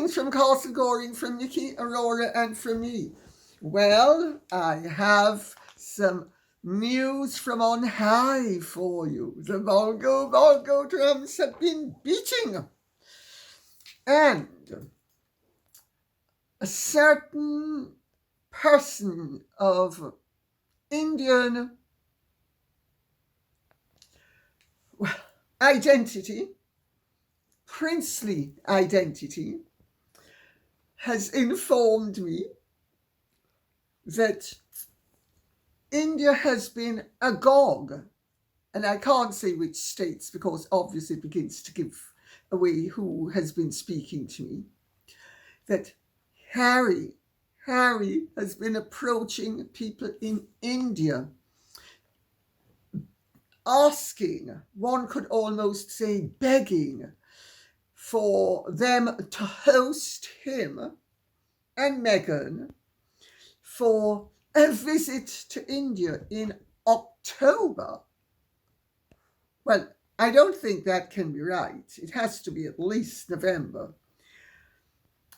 Greetings from Carson Goring, from Nikki, Aurora, and from me. Well, I have some news from on high for you. The Volgo drums have been beating. And a certain person of Indian identity, princely identity, has informed me that India has been agog, and I can't say which states because obviously it begins to give away who has been speaking to me, that Harry has been approaching people in India, asking, one could almost say begging, for them to host him and Meghan for a visit to India in October. Well, I don't think that can be right. It has to be at least November.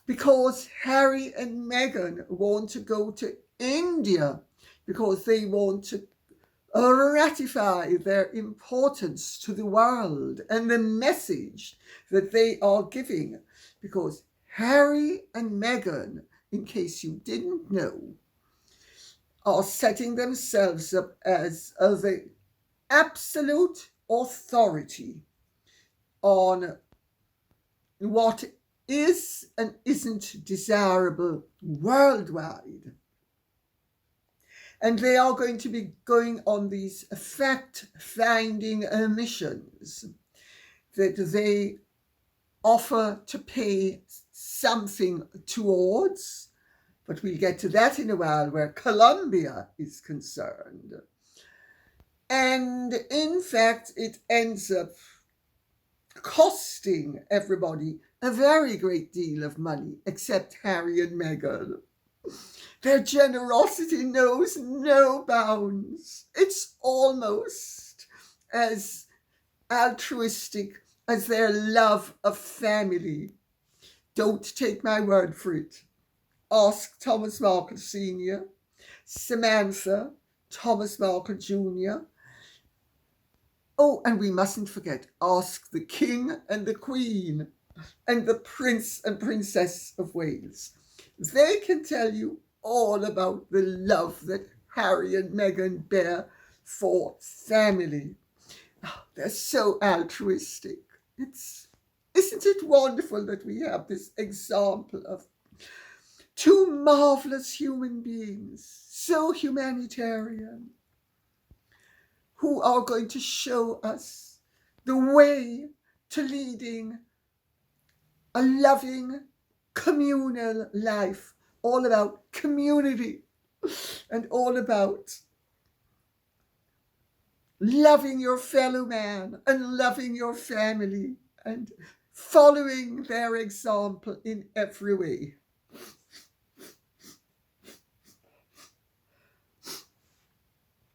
Because Harry and Meghan want to go to India because they want to ratify their importance to the world and the message that they are giving. Because Harry and Meghan, in case you didn't know, are setting themselves up as the absolute authority on what is and isn't desirable worldwide. And they are going to be going on these fact-finding missions that they offer to pay something towards, but we'll get to that in a while, where Colombia is concerned. And in fact, it ends up costing everybody a very great deal of money, except Harry and Meghan. Their generosity knows no bounds. It's almost as altruistic as their love of family. Don't take my word for it. Ask Thomas Markle Sr., Samantha, Thomas Markle Jr. Oh, and we mustn't forget, ask the King and the Queen and the Prince and Princess of Wales. They can tell you all about the love that Harry and Meghan bear for family. Oh, they're so altruistic. Isn't it wonderful that we have this example of two marvelous human beings, so humanitarian, who are going to show us the way to leading a loving, communal life, all about community and all about loving your fellow man and loving your family and following their example in every way.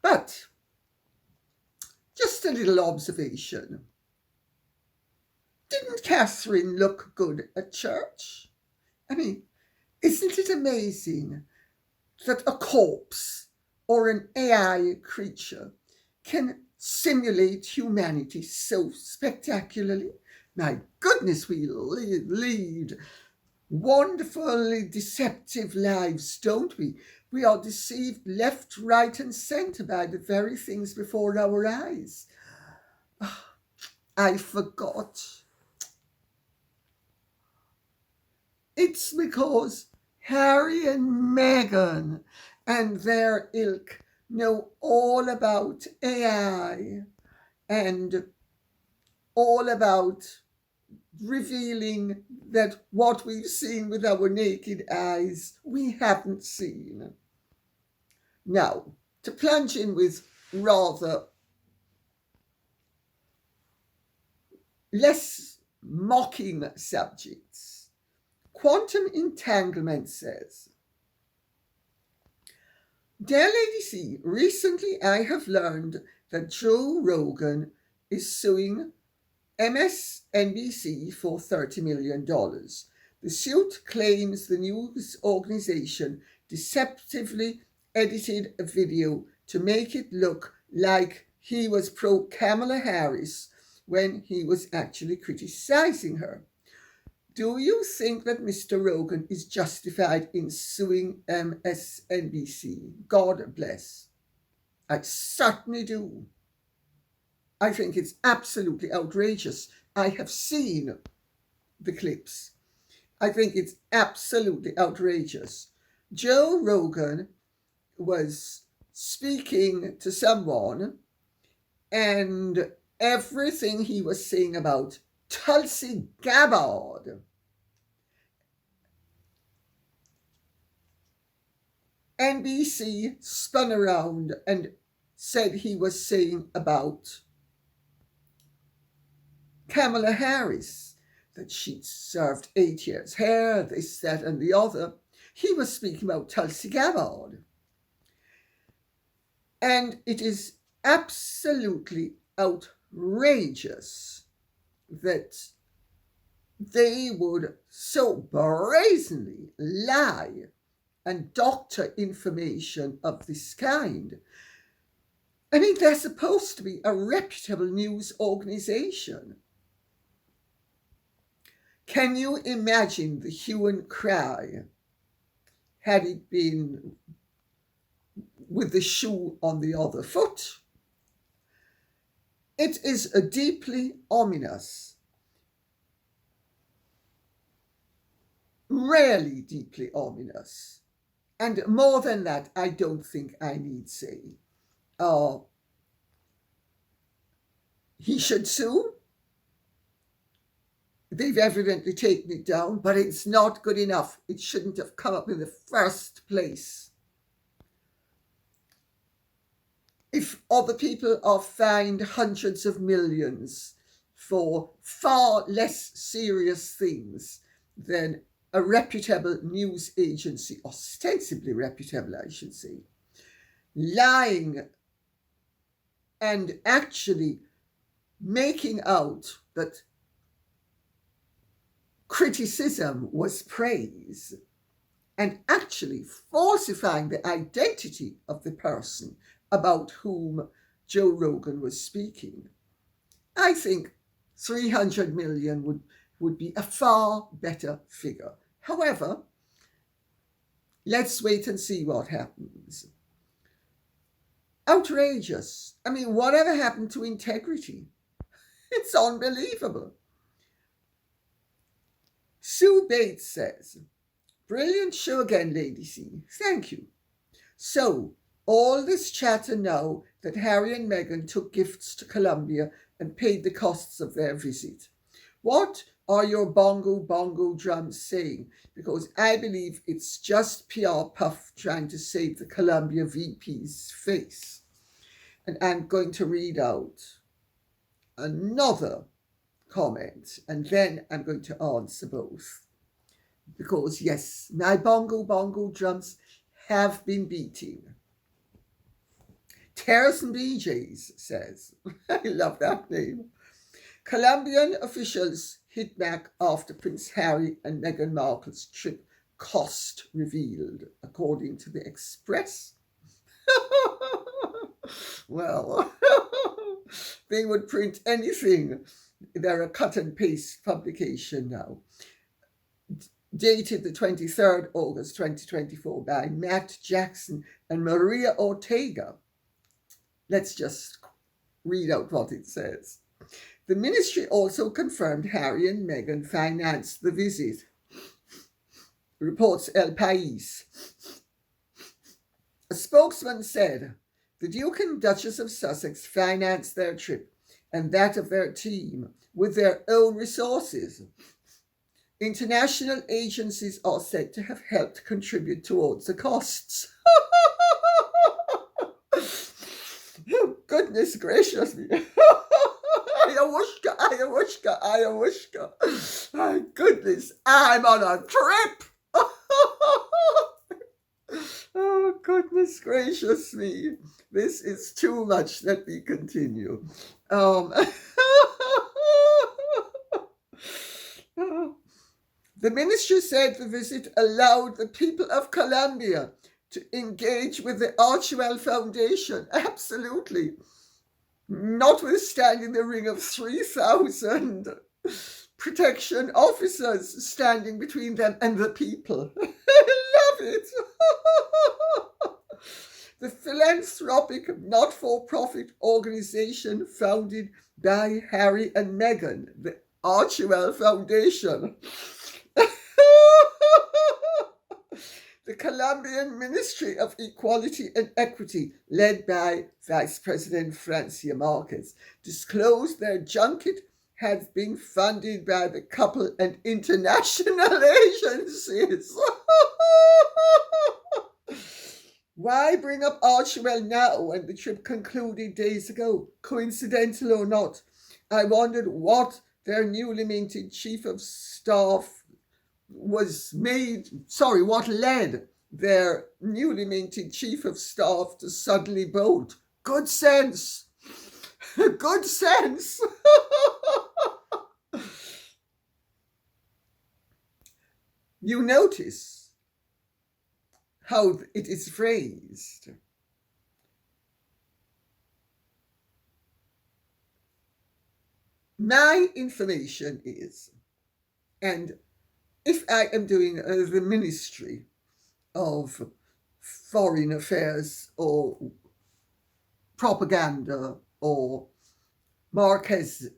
But just a little observation. Didn't Catherine look good at church? I mean, isn't it amazing that a corpse or an AI creature can simulate humanity so spectacularly? My goodness, we lead wonderfully deceptive lives, don't we? We are deceived left, right, and centre by the very things before our eyes. Oh, I forgot. It's because Harry and Meghan and their ilk know all about AI and all about revealing that what we've seen with our naked eyes, we haven't seen. Now, to plunge in with rather less mocking subjects, Quantum Entanglement says, Dear Lady C, recently I have learned that Joe Rogan is suing MSNBC for $30 million. The The suit claims the news organization deceptively edited a video to make it look like he was pro Kamala Harris when he was actually criticizing her. Do you think that Mr. Rogan is justified in suing MSNBC? God bless. I certainly do. I think it's absolutely outrageous. I have seen the clips. I think it's absolutely outrageous. Joe Rogan was speaking to someone, and everything he was saying about Tulci Gabbard, NBC spun around and said he was saying about Kamala Harris, that she'd served 8 years here, this, that, and the other. He was speaking about Tulci Gabbard. And it is absolutely outrageous that they would so brazenly lie and doctor information of this kind. I mean, they're supposed to be a reputable news organization. Can you imagine the hue and cry had it been with the shoe on the other foot? It is a deeply ominous, really deeply ominous. And more than that, I don't think I need say. He should sue. They've evidently taken it down, but it's not good enough. It shouldn't have come up in the first place. If other people are fined hundreds of millions for far less serious things than a reputable news agency, ostensibly reputable, I should say, lying and actually making out that criticism was praise, and actually falsifying the identity of the person about whom Joe Rogan was speaking, I think 300 million would be a far better figure. However, let's wait and see what happens. Outrageous. I mean, whatever happened to integrity? It's unbelievable. Sue Bates says, brilliant show again, Lady C. Thank you. So, all this chatter now that Harry and Meghan took gifts to Colombia and paid the costs of their visit. What are your bongo drums saying? Because I believe it's just PR puff trying to save the Colombia VP's face. And I'm going to read out another comment, and then I'm going to answer both. Because yes, my bongo drums have been beating. Terrace and BJs says, I love that name. Colombian officials hit back after Prince Harry and Meghan Markle's trip cost revealed, according to the Express. Well, they would print anything. They're a cut and paste publication now. Dated the 23rd August 2024 by Matt Jackson and Maria Ortega. Let's just read out what it says. The ministry also confirmed Harry and Meghan financed the visit, reports El País. A spokesman said, the Duke and Duchess of Sussex financed their trip and that of their team with their own resources. International agencies are said to have helped contribute towards the costs. Goodness gracious me. Ayahuasca. My goodness, I'm on a trip. Oh, goodness gracious me. This is too much. Let me continue. The minister said the visit allowed the people of Colombia to engage with the Archewell Foundation. Absolutely. Notwithstanding the ring of 3,000 protection officers standing between them and the people. I love it. The philanthropic not-for-profit organization founded by Harry and Meghan, the Archewell Foundation. The Colombian Ministry of Equality and Equity, led by Vice President Francia Marquez, disclosed their junket had been funded by the couple and international agencies. Why bring up Archewell now when the trip concluded days ago? Coincidental or not, I wondered what their newly minted chief of staff what led their newly minted chief of staff to suddenly bolt. Good sense. Good sense. You notice how it is phrased. My information is, and if I am doing the Ministry of Foreign Affairs or propaganda or Marquez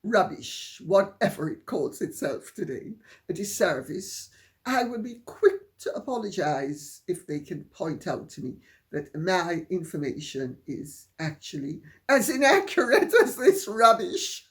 rubbish, whatever it calls itself today, a disservice, I will be quick to apologize if they can point out to me that my information is actually as inaccurate as this rubbish.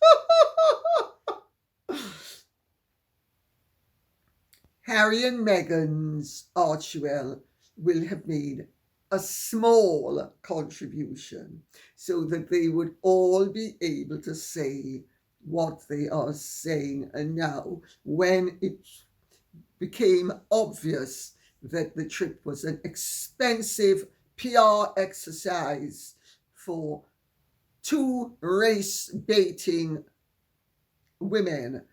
Harry and Meghan's Archewell will have made a small contribution so that they would all be able to say what they are saying. And now, when it became obvious that the trip was an expensive PR exercise for two race-baiting women,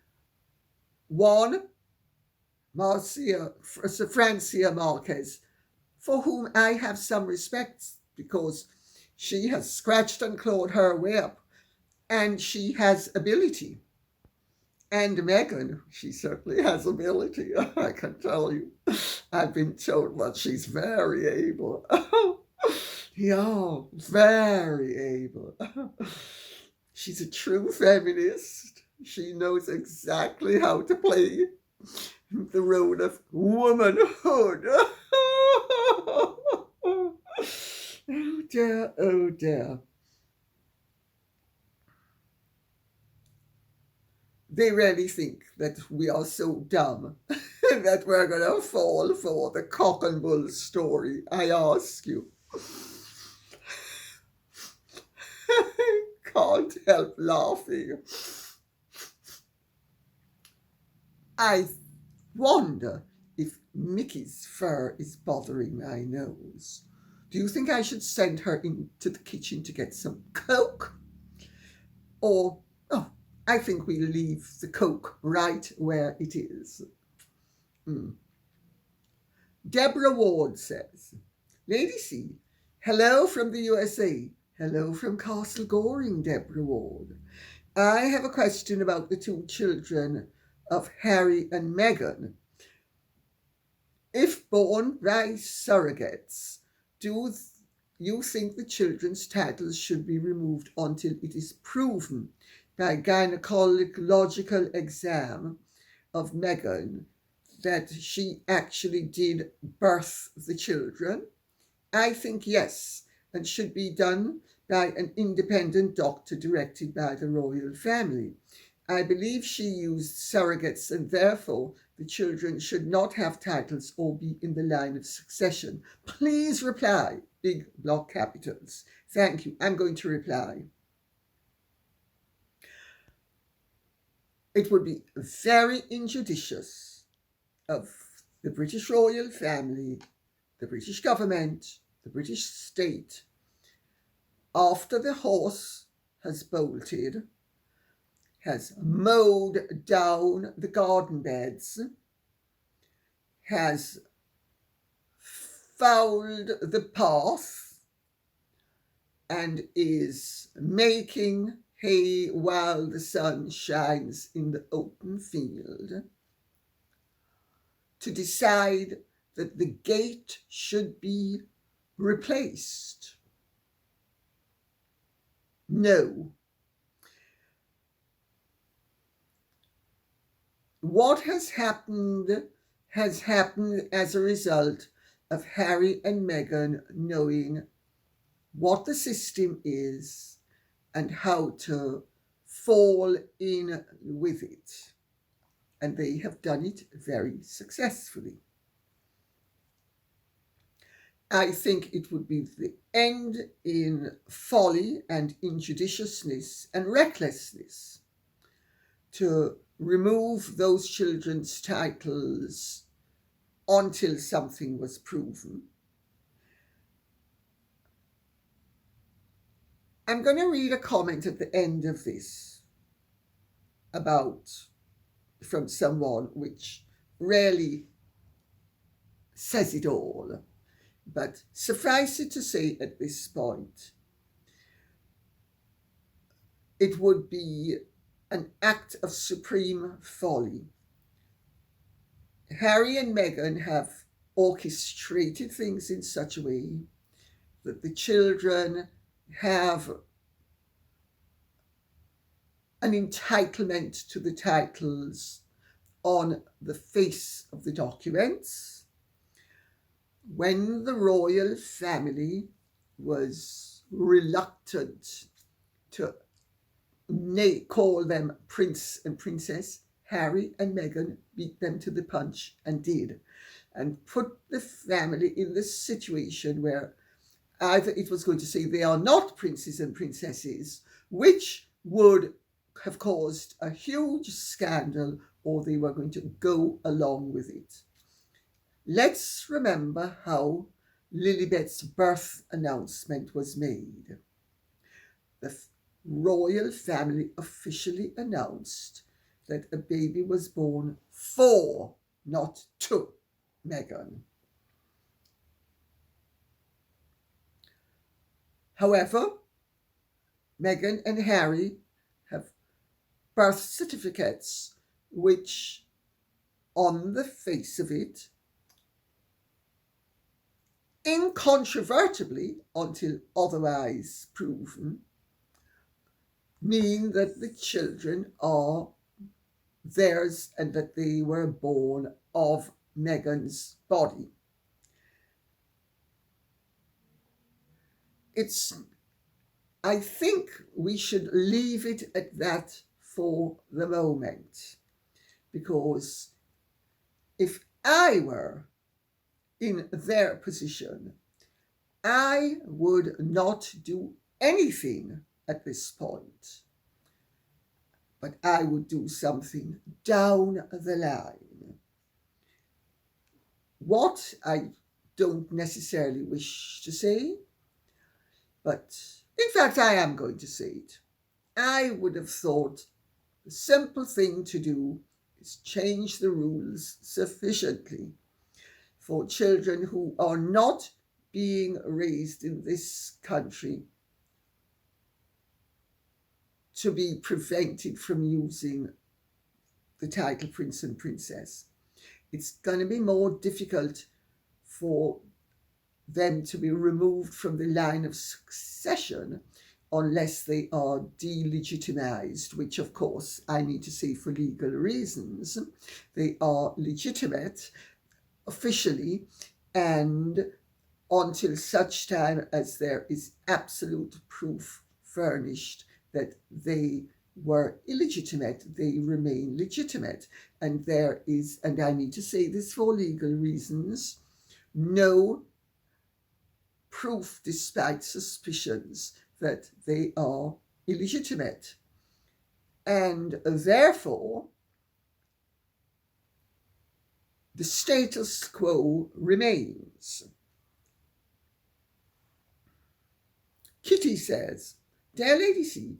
one, Francia Marquez, for whom I have some respect because she has scratched and clawed her way up and she has ability. And Meghan, she certainly has ability, I can tell you. I've been told that she's very able. Yeah, very able. She's a true feminist. She knows exactly how to play the role of womanhood. Oh dear, oh dear. They really think that we are so dumb that we're going to fall for the cock and bull story, I ask you. I can't help laughing. I wonder if Mickey's fur is bothering my nose. Do you think I should send her into the kitchen to get some Coke? Or, I think we leave the Coke right where it is. Deborah Ward says, Lady C, hello from the USA. Hello from Castle Goring, Deborah Ward. I have a question about the two children of Harry and Meghan. If born by surrogates, do you think the children's titles should be removed until it is proven by gynecological exam of Meghan that she actually did birth the children? I think yes, and should be done by an independent doctor directed by the royal family. I believe she used surrogates and therefore the children should not have titles or be in the line of succession. Please reply, big block capitals. Thank you. I'm going to reply. It would be very injudicious of the British royal family, the British government, the British state, after the horse has bolted, has mowed down the garden beds, has fouled the path and is making hay while the sun shines in the open field, to decide that the gate should be replaced. No. What has happened as a result of Harry and Meghan knowing what the system is and how to fall in with it. And they have done it very successfully. I think it would be the end in folly and injudiciousness and recklessness to remove those children's titles until something was proven. I'm going to read a comment at the end of this from someone which rarely says it all, but suffice it to say at this point, it would be an act of supreme folly. Harry and Meghan have orchestrated things in such a way that the children have an entitlement to the titles on the face of the documents. When the royal family was reluctant to call them prince and princess, Harry and Meghan beat them to the punch and did, and put the family in this situation where either it was going to say they are not princes and princesses, which would have caused a huge scandal, or they were going to go along with it. Let's remember how Lilibet's birth announcement was made. The royal family officially announced that a baby was born for, not to, Meghan. However, Meghan and Harry have birth certificates which, on the face of it, incontrovertibly, until otherwise proven, mean that the children are theirs and that they were born of Meghan's body. I think we should leave it at that for the moment, because if I were in their position, I would not do anything at this point, but I would do something down the line. What I don't necessarily wish to say, but in fact I am going to say it. I would have thought the simple thing to do is change the rules sufficiently for children who are not being raised in this country to be prevented from using the title Prince and Princess. It's going to be more difficult for them to be removed from the line of succession unless they are delegitimized, which of course I need to say for legal reasons. They are legitimate officially, and until such time as there is absolute proof furnished that they were illegitimate, they remain legitimate. And there is, and I need to say this for legal reasons, no proof despite suspicions that they are illegitimate. And therefore, the status quo remains. Kitty says, Dear Lady C,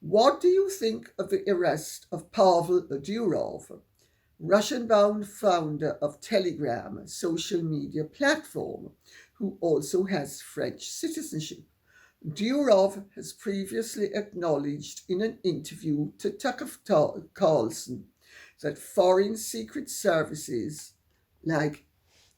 what do you think of the arrest of Pavel Durov? Russian-bound founder of Telegram, social media platform, who also has French citizenship. Durov has previously acknowledged in an interview to Tucker Carlson that foreign secret services like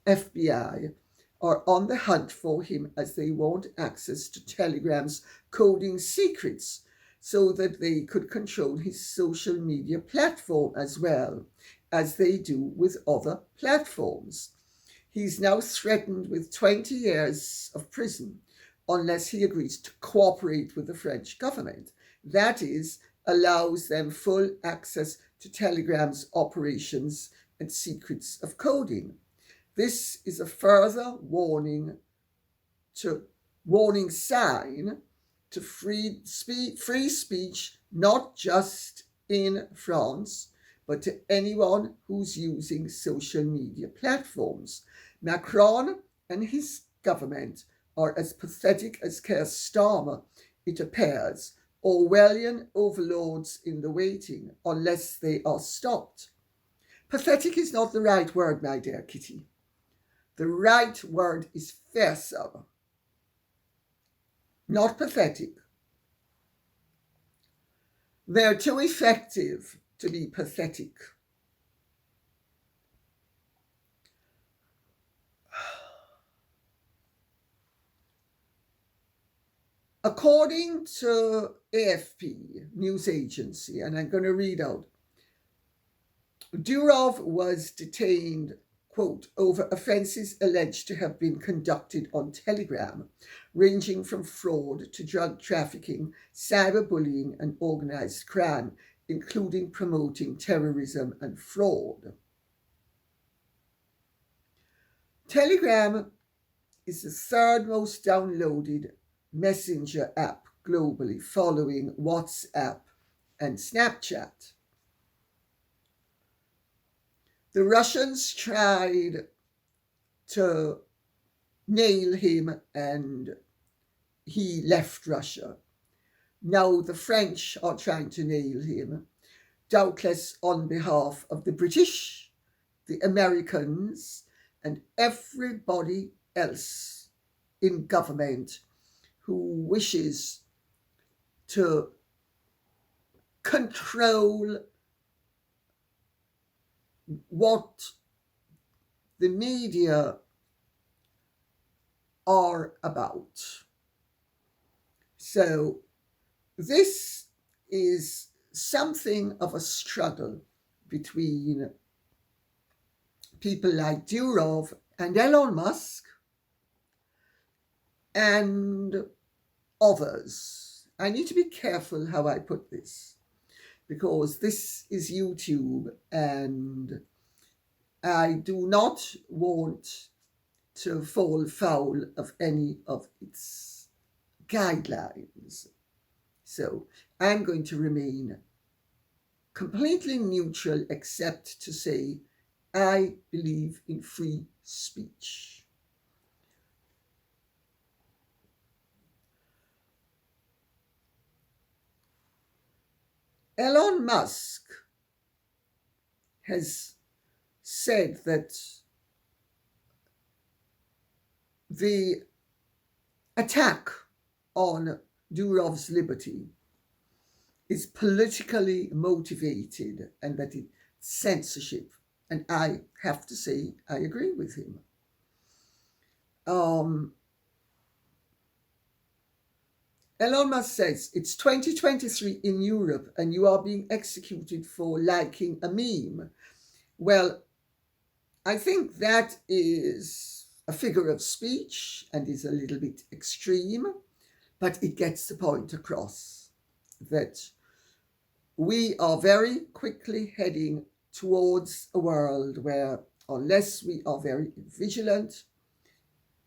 FBI are on the hunt for him as they want access to Telegram's coding secrets so that they could control his social media platform as well as they do with other platforms. He's now threatened with 20 years of prison unless he agrees to cooperate with the French government. That is, allows them full access to Telegram's operations and secrets of coding. This is a further warning sign to free speech, not just in France, but to anyone who's using social media platforms. Macron and his government are as pathetic as Keir Starmer, it appears, Orwellian overlords in the waiting, unless they are stopped. Pathetic is not the right word, my dear Kitty. The right word is fearsome, not pathetic. They're too effective to be pathetic. According to AFP news agency, and I'm going to read out, Durov was detained, quote, over offences alleged to have been conducted on Telegram, ranging from fraud to drug trafficking, cyberbullying, and organised crime, including promoting terrorism and fraud. Telegram is the third most downloaded messenger app globally, following WhatsApp and Snapchat. The Russians tried to nail him and he left Russia. Now the French are trying to nail him, doubtless on behalf of the British, the Americans, and everybody else in government who wishes to control what the media are about. So this is something of a struggle between people like Durov and Elon Musk and others. I need to be careful how I put this, because this is YouTube and I do not want to fall foul of any of its guidelines. So I'm going to remain completely neutral, except to say I believe in free speech. Elon Musk has said that the attack on Durov's liberty is politically motivated and that it's censorship. And I have to say, I agree with him. Elon Musk says, it's 2023 in Europe and you are being executed for liking a meme. Well, I think that is a figure of speech and is a little bit extreme, but it gets the point across that we are very quickly heading towards a world where, unless we are very vigilant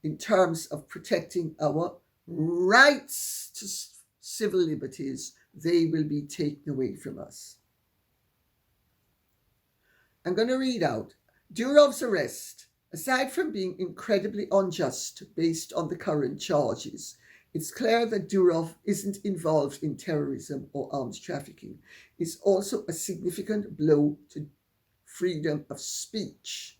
in terms of protecting our rights to civil liberties, they will be taken away from us. I'm going to read out. Durov's arrest, aside from being incredibly unjust based on the current charges, it's clear that Durov isn't involved in terrorism or arms trafficking. It's also a significant blow to freedom of speech.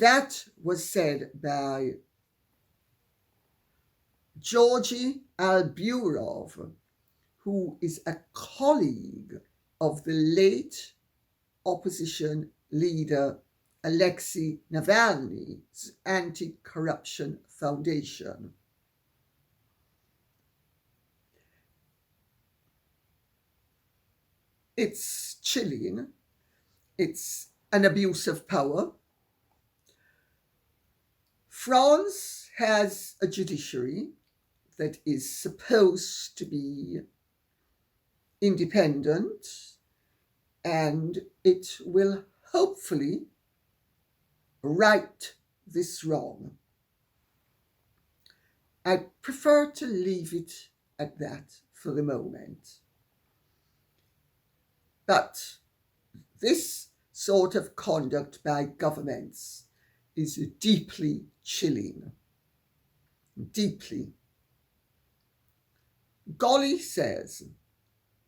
That was said by Georgi Alburov, who is a colleague of the late opposition leader Alexei Navalny's Anti-Corruption Foundation. It's chilling. It's an abuse of power. France has a judiciary that is supposed to be independent, and it will hopefully right this wrong. I prefer to leave it at that for the moment. But this sort of conduct by governments is deeply chilling. Deeply. Golly says,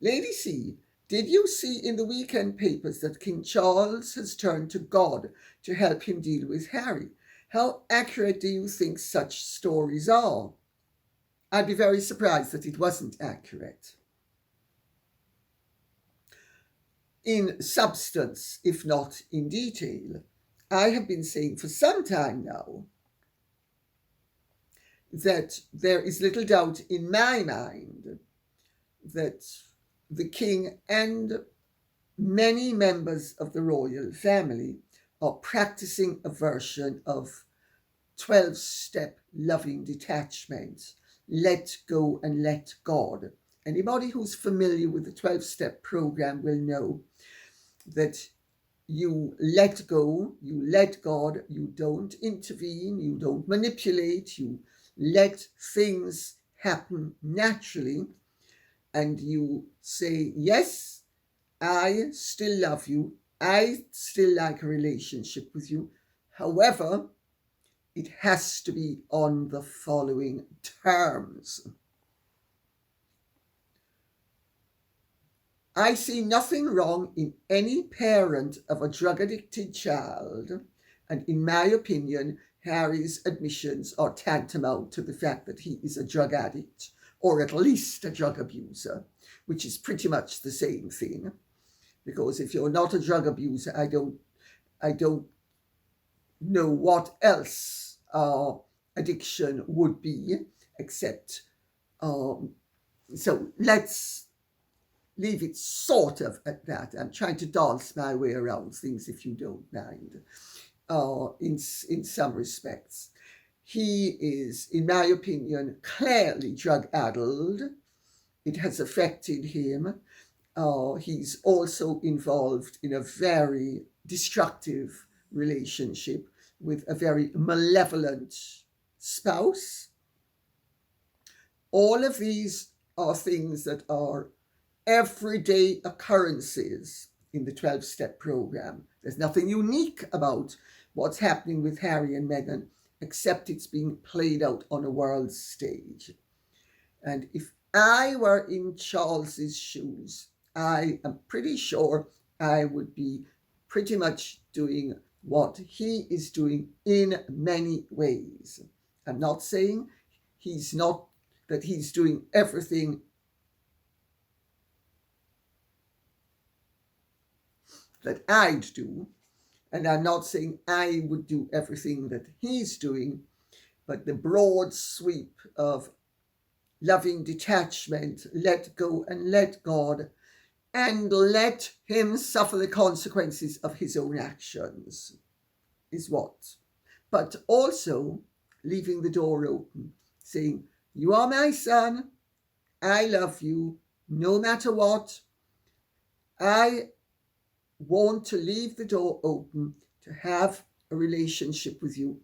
Lady C, did you see in the weekend papers that King Charles has turned to God to help him deal with Harry? How accurate do you think such stories are? I'd be very surprised that it wasn't accurate. In substance, if not in detail, I have been saying for some time now that there is little doubt in my mind that the king and many members of the royal family are practicing a version of 12-step loving detachment, let go and let God. Anybody who's familiar with the 12-step program will know that you let go, you let God, you don't intervene, you don't manipulate, you let things happen naturally, and you say, yes, I still love you, I still like a relationship with you. However, it has to be on the following terms. I see nothing wrong in any parent of a drug-addicted child, and in my opinion, Harry's admissions are tantamount to the fact that he is a drug addict, or at least a drug abuser, which is pretty much the same thing. Because if you're not a drug abuser, I don't know what else addiction would be, except, so let's leave it sort of at that. I'm trying to dance my way around things, if you don't mind, in some respects. He is, in my opinion, clearly drug-addled. It has affected him. He's also involved in a very destructive relationship with a very malevolent spouse. All of these are things that are everyday occurrences in the 12-step program. There's nothing unique about what's happening with Harry and Meghan, except it's being played out on a world stage. And if I were in Charles's shoes, I am pretty sure I would be pretty much doing what he is doing in many ways. I'm not saying he's doing everything that I'd do, and I'm not saying I would do everything that he's doing, but the broad sweep of loving detachment, let go and let God, and let him suffer the consequences of his own actions is what. But also leaving the door open, saying, you are my son, I love you, no matter what. I want to leave the door open to have a relationship with you,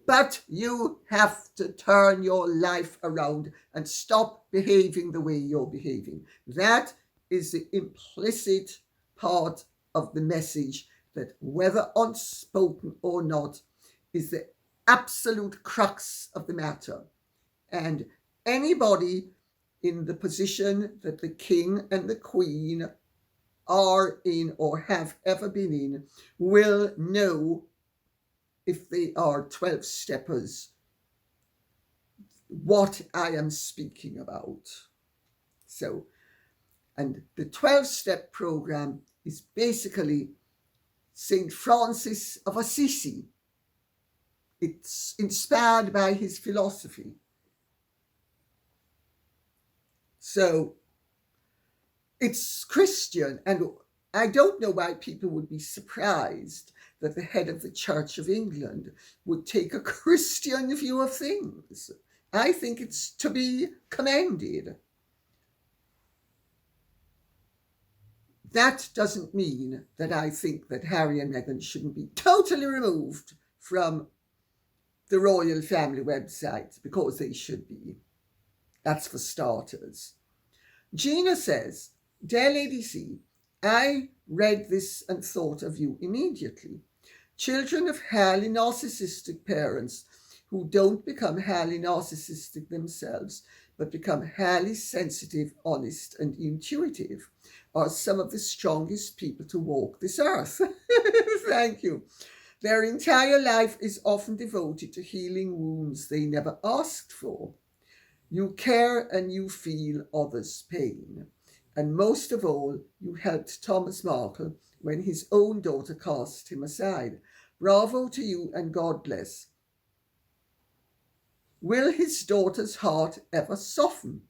but you have to turn your life around and stop behaving the way you're behaving. That is the implicit part of the message that, whether unspoken or not, is the absolute crux of the matter. And anybody in the position that the king and the queen are in or have ever been in will know, if they are 12-steppers, what I am speaking about. So, and the 12-step program is basically St. Francis of Assisi. It's inspired by his philosophy. So it's Christian, and I don't know why people would be surprised that the head of the Church of England would take a Christian view of things. I think it's to be commended. That doesn't mean that I think that Harry and Meghan shouldn't be totally removed from the royal family website, because they should be. That's for starters. Gina says, "Dear Lady C, I read this and thought of you immediately. Children of highly narcissistic parents who don't become highly narcissistic themselves, but become highly sensitive, honest, and intuitive, are some of the strongest people to walk this earth." Thank you. "Their entire life is often devoted to healing wounds they never asked for. You care and you feel others' pain. And most of all, you helped Thomas Markle when his own daughter cast him aside. Bravo to you and God bless. Will his daughter's heart ever soften?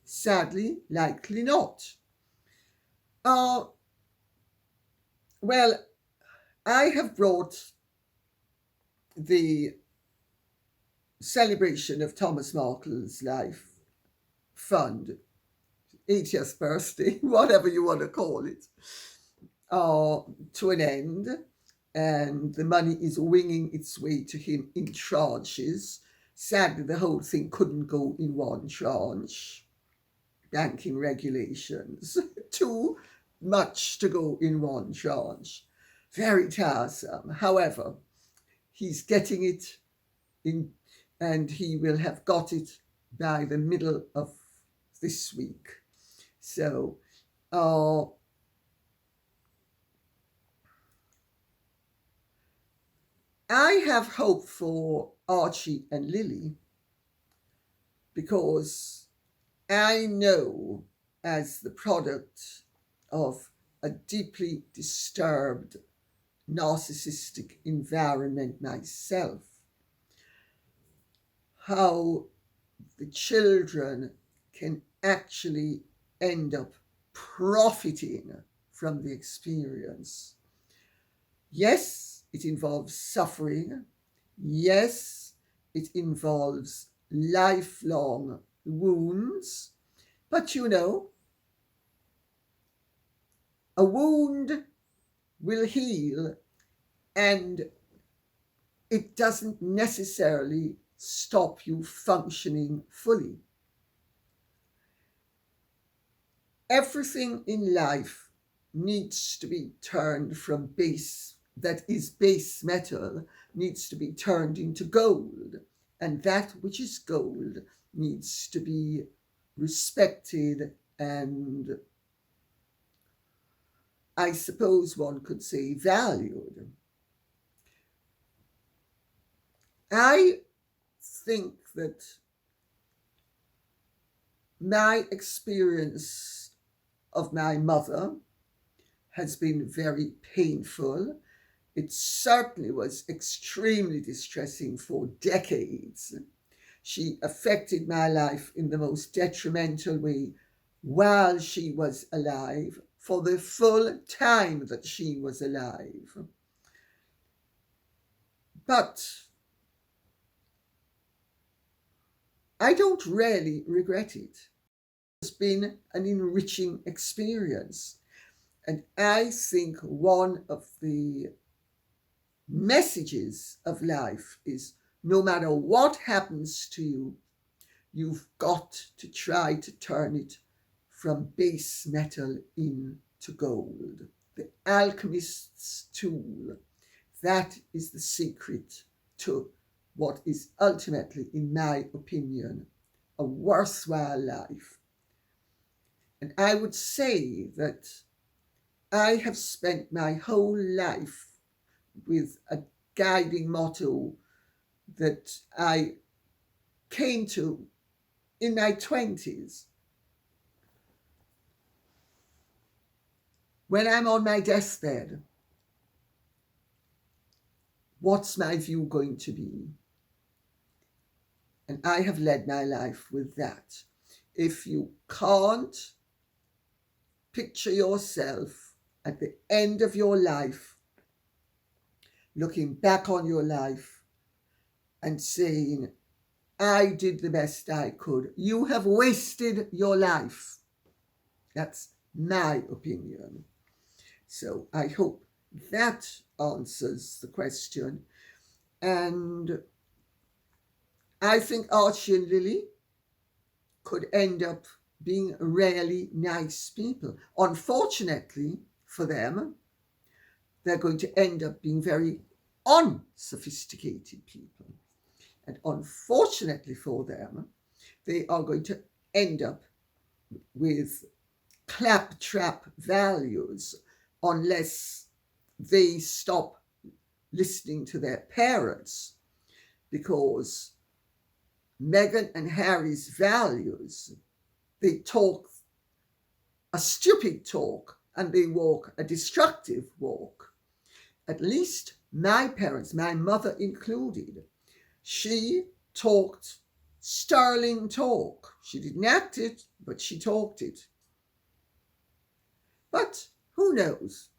Sadly, likely not." Well, I have brought the celebration of Thomas Markle's life fund, 80th birthday, whatever you want to call it, to an end, and the money is winging its way to him in tranches. Sadly, the whole thing couldn't go in one tranche. Banking regulations, too much to go in one tranche. Very tiresome. However, he's getting it in, and he will have got it by the middle of this week. So, I have hope for Archie and Lily, because I know, as the product of a deeply disturbed narcissistic environment myself, how the children can actually end up profiting from the experience. Yes, it involves suffering. Yes, it involves lifelong wounds. But you know, a wound will heal, and it doesn't necessarily stop you functioning fully. Everything in life needs to be turned from base metal, needs to be turned into gold, and that which is gold needs to be respected and, I suppose one could say, valued. I think that my experience of my mother has been very painful. It certainly was extremely distressing for decades. She affected my life in the most detrimental way while she was alive, for the full time that she was alive. But I don't really regret it. It's been an enriching experience. And I think one of the messages of life is, no matter what happens to you, you've got to try to turn it from base metal into gold. The alchemist's tool. That is the secret to what is ultimately, in my opinion, a worthwhile life. And I would say that I have spent my whole life with a guiding motto that I came to in my 20s. When I'm on my deathbed, what's my view going to be? And I have led my life with that. If you can't picture yourself at the end of your life, looking back on your life and saying, I did the best I could, you have wasted your life. That's my opinion. So I hope that answers the question. And I think Archie and Lily could end up being really nice people. Unfortunately for them, they're going to end up being very unsophisticated people. And unfortunately for them, they are going to end up with claptrap values unless they stop listening to their parents, because Meghan and Harry's values, they talk a stupid talk and they walk a destructive walk. At least my parents, my mother included, she talked sterling talk. She didn't act it, but she talked it. But who knows?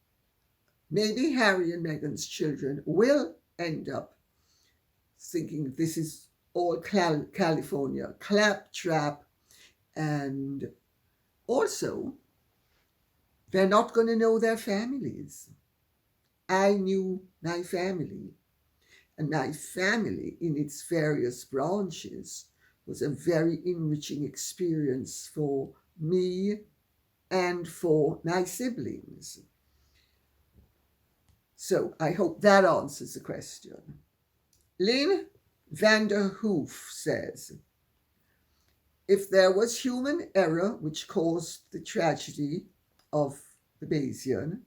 Maybe Harry and Meghan's children will end up thinking this is all California claptrap, and also they're not going to know their families. I knew my family, and my family in its various branches was a very enriching experience for me and for my siblings. So I hope that answers the question. Lynn Vanderhoof says, if there was human error which caused the tragedy of the Bayesian,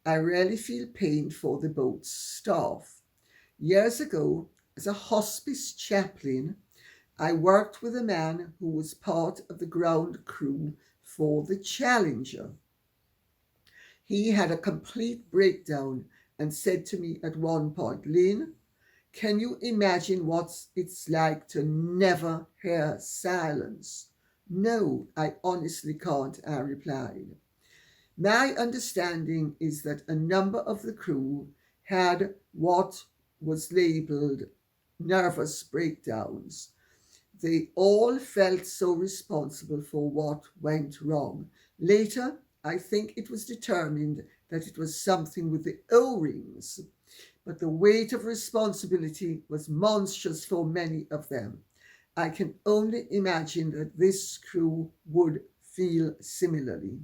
I really feel pain for the boat's staff. Years ago, as a hospice chaplain, I worked with a man who was part of the ground crew for the Challenger. He had a complete breakdown and said to me at one point, Lynn, can you imagine what it's like to never hear silence? No, I honestly can't, I replied. My understanding is that a number of the crew had what was labeled nervous breakdowns. They all felt so responsible for what went wrong. Later, I think it was determined that it was something with the O-rings, but the weight of responsibility was monstrous for many of them. I can only imagine that this crew would feel similarly.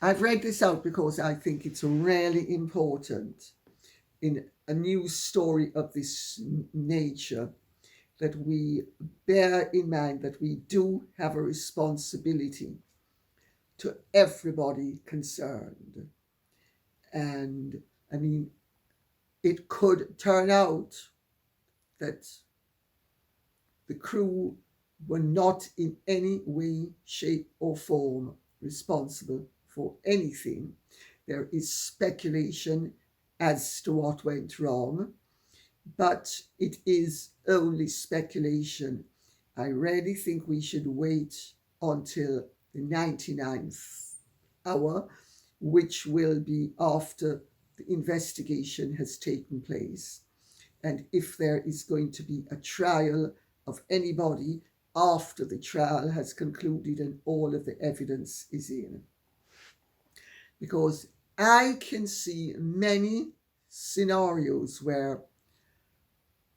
I've read this out because I think it's really important in a news story of this nature that we bear in mind that we do have a responsibility to everybody concerned. And I mean, it could turn out that the crew were not in any way, shape, or form responsible for anything. There is speculation as to what went wrong, but it is only speculation. I really think we should wait until the 99th hour, which will be after the investigation has taken place. And if there is going to be a trial of anybody after the trial has concluded and all of the evidence is in. Because I can see many scenarios where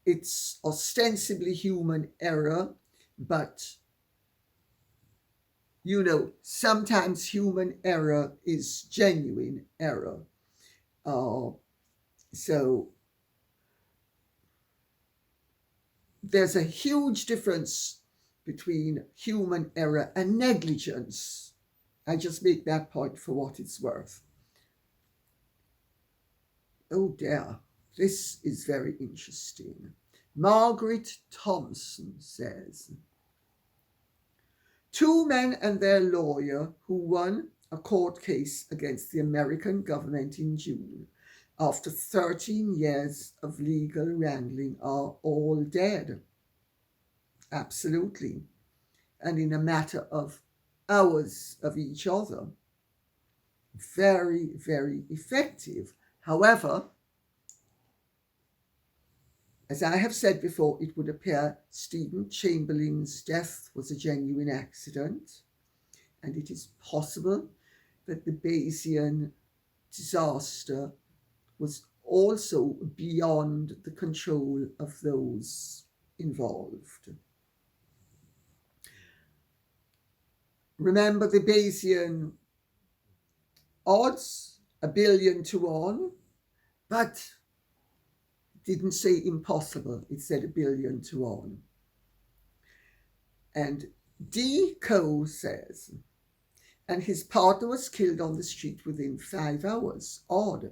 it's ostensibly human error, but sometimes human error is genuine error. So there's a huge difference between human error and negligence. I just make that point for what it's worth. Oh dear, this is very interesting. Margaret Thompson says, 2 men and their lawyer who won a court case against the American government in June after 13 years of legal wrangling are all dead. Absolutely. And in a matter of hours of each other. Very, very effective. However, as I have said before, it would appear Stephen Chamberlain's death was a genuine accident, and it is possible that the Bayesian disaster was also beyond the control of those involved. Remember the Bayesian odds, 1 billion to 1, but it didn't say impossible, it said 1 billion to 1. And D. Co says, and his partner was killed on the street within 5 hours. Odd,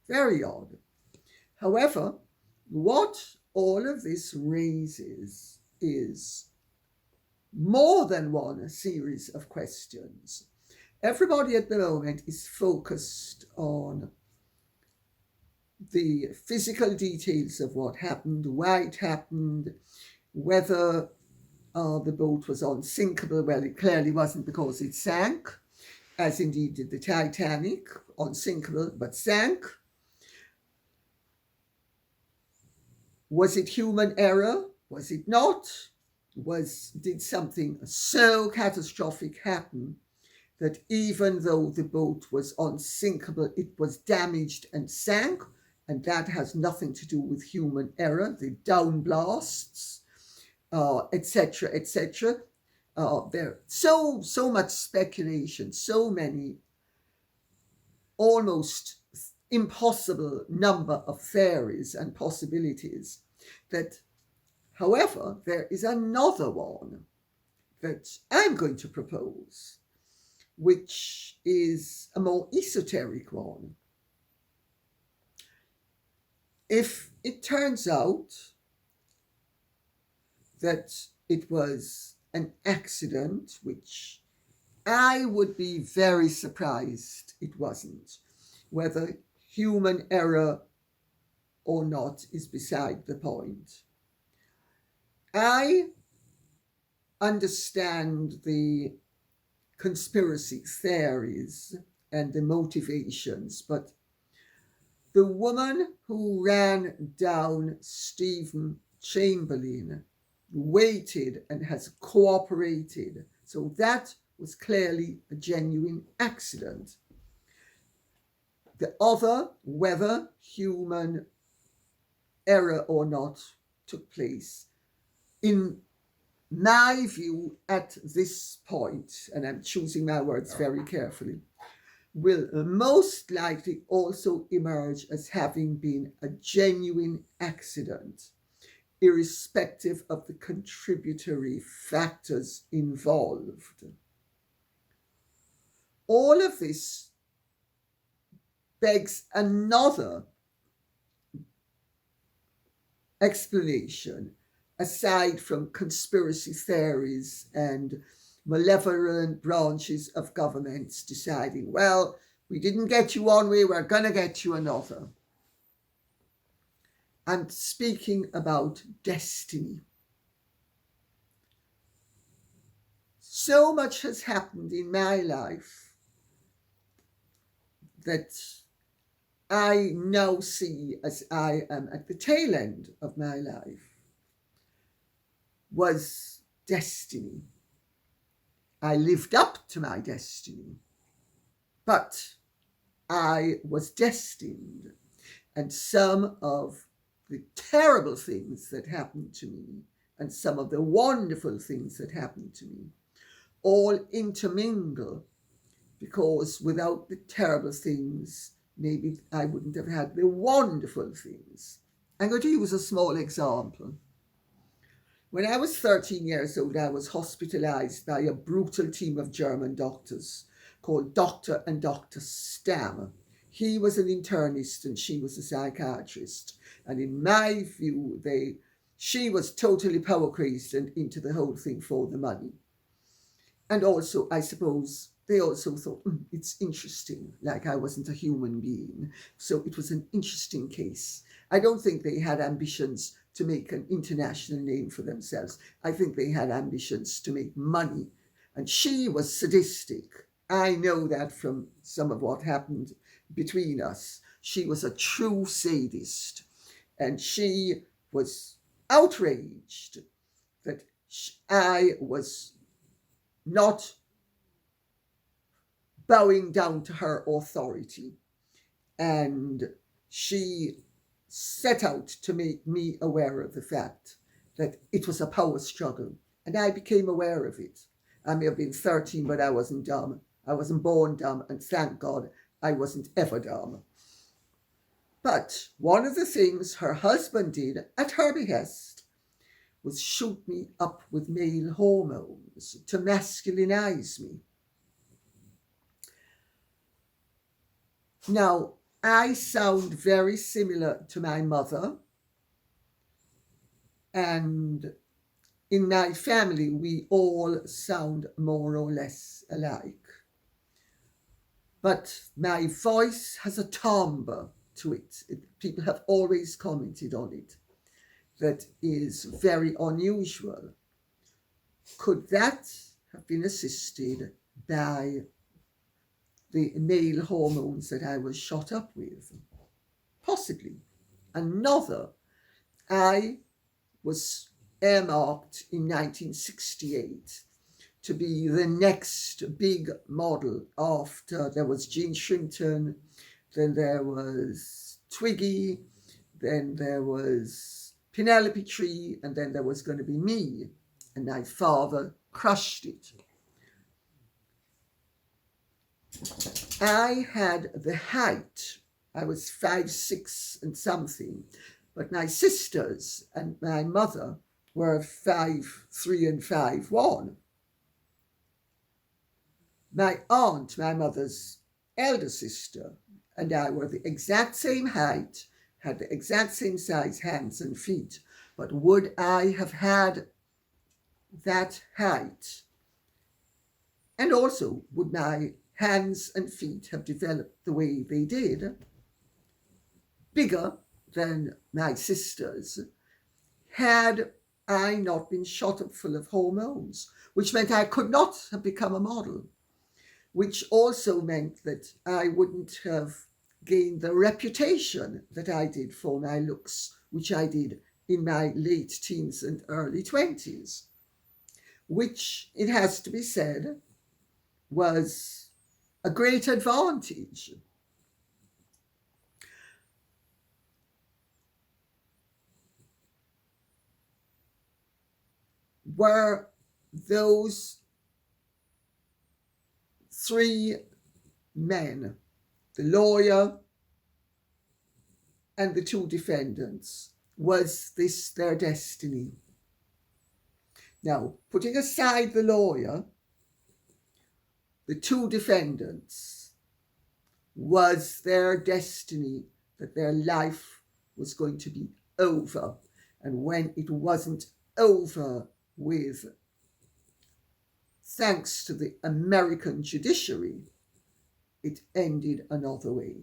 very odd. However, what all of this raises is more than one series of questions. Everybody at the moment is focused on the physical details of what happened, why it happened, whether the boat was unsinkable. Well, it clearly wasn't because it sank, as indeed did the Titanic, unsinkable but sank. Was it human error? Was it not? Did something so catastrophic happen that even though the boat was unsinkable, it was damaged and sank? And that has nothing to do with human error, the downblasts, etc., etc. There's so much speculation, so many almost impossible number of theories and possibilities that, however, there is another one that I'm going to propose, which is a more esoteric one. If it turns out that it was an accident, which I would be very surprised it wasn't, whether human error or not is beside the point. I understand the conspiracy theories and the motivations, but the woman who ran down Stephen Chamberlain waited and has cooperated. So that was clearly a genuine accident. The other, whether human error or not, took place, in my view at this point, and I'm choosing my words very carefully, will most likely also emerge as having been a genuine accident, irrespective of the contributory factors involved. All of this begs another explanation, aside from conspiracy theories and malevolent branches of governments deciding, well, we didn't get you one way, we're going to get you another. I'm speaking about destiny. So much has happened in my life that I now see, as I am at the tail end of my life, was destiny. I lived up to my destiny, but I was destined, and some of the terrible things that happened to me and some of the wonderful things that happened to me all intermingle, because without the terrible things, maybe I wouldn't have had the wonderful things. I'm going to use a small example. When I was 13 years old, I was hospitalized by a brutal team of German doctors called Dr. and Dr. Stam. He was an internist and she was a psychiatrist. And in my view, she was totally power crazed and into the whole thing for the money. And also, I suppose, they also thought, it's interesting, like I wasn't a human being. So it was an interesting case. I don't think they had ambitions to make an international name for themselves. I think they had ambitions to make money. And she was sadistic. I know that from some of what happened between us. She was a true sadist. And she was outraged that I was not bowing down to her authority. And she set out to make me aware of the fact that it was a power struggle. And I became aware of it. I may have been 13, but I wasn't dumb. I wasn't born dumb, and thank God I wasn't ever dumb. But one of the things her husband did at her behest was shoot me up with male hormones to masculinize me. Now, I sound very similar to my mother, and in my family, we all sound more or less alike. But my voice has a timbre to it. People have always commented on it. That is very unusual. Could that have been assisted by the male hormones that I was shot up with? Possibly. Another, I was earmarked in 1968 to be the next big model after there was Jean Shrimpton, then there was Twiggy, then there was Penelope Tree, and then there was going to be me. And my father crushed it. I had the height. I was 5'6" and something, but my sisters and my mother were 5'3" and 5'1". My aunt, my mother's elder sister, and I were the exact same height, had the exact same size hands and feet. But would I have had that height? And also, would my hands and feet have developed the way they did? Bigger than my sisters, had I not been shot up full of hormones, which meant I could not have become a model, which also meant that I wouldn't have gained the reputation that I did for my looks, which I did in my late teens and early 20s, which, it has to be said, was a great advantage. Were those three men, the lawyer and the two defendants, was this their destiny? Now, putting aside the lawyer, the two defendants, was their destiny that their life was going to be over? And when it wasn't over with, thanks to the American judiciary, it ended another way.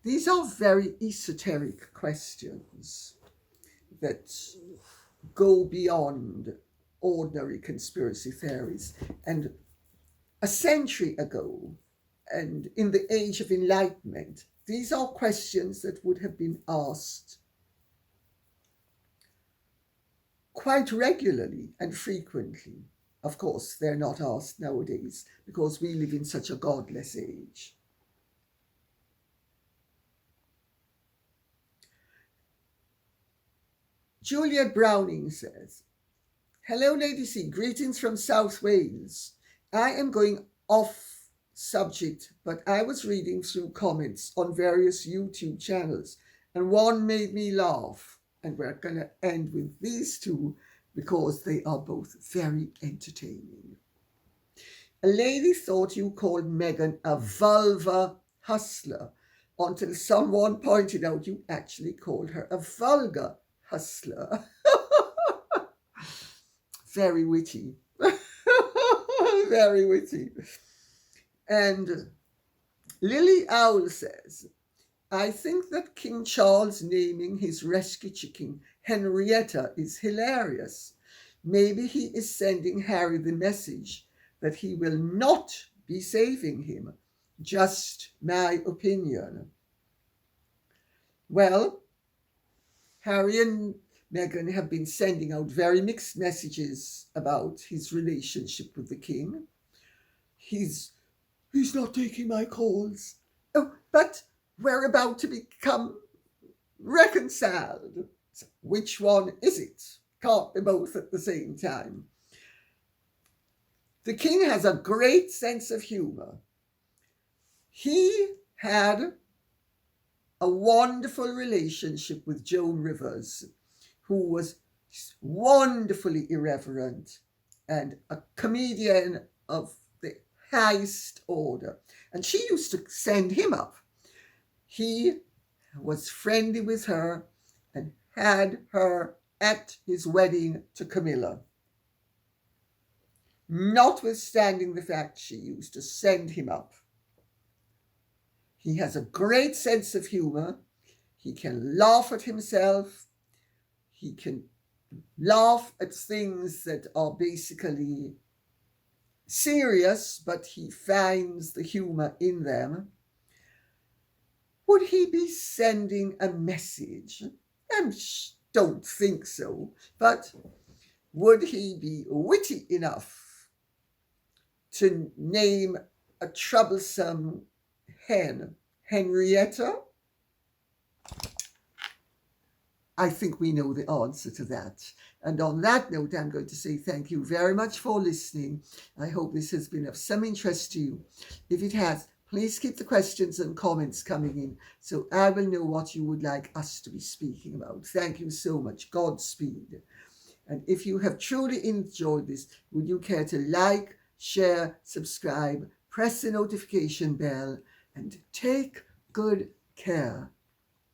These are very esoteric questions that go beyond ordinary conspiracy theories. And a century ago, and in the age of enlightenment, these are questions that would have been asked quite regularly and frequently. Of course, they're not asked nowadays because we live in such a godless age. Juliet Browning says, "Hello, Lady C. Greetings from South Wales. I am going off subject, but I was reading through comments on various YouTube channels, and one made me laugh. And we're going to end with these two because they are both very entertaining. A lady thought you called Meghan a vulva hustler until someone pointed out you actually called her a vulgar hustler. Very witty. Very witty. And Lily Owl says, I think that King Charles naming his rescue chicken Henrietta is hilarious. Maybe he is sending Harry the message that he will not be saving him. Just my opinion. Well, Harry and Meghan have been sending out very mixed messages about his relationship with the king. He's not taking my calls. Oh, but we're about to become reconciled. So which one is it? Can't be both at the same time. The king has a great sense of humor. He had a wonderful relationship with Joan Rivers, who was wonderfully irreverent and a comedian of the highest order. And she used to send him up. He was friendly with her and had her at his wedding to Camilla, notwithstanding the fact she used to send him up. He has a great sense of humor. He can laugh at himself. He can laugh at things that are basically serious, but he finds the humor in them. Would he be sending a message? I don't think so. But would he be witty enough to name a troublesome hen Henrietta? I think we know the answer to that. And on that note, I'm going to say thank you very much for listening. I hope this has been of some interest to you. If it has, please keep the questions and comments coming in so I will know what you would like us to be speaking about. Thank you so much. Godspeed. And if you have truly enjoyed this, would you care to like, share, subscribe, press the notification bell, and take good care.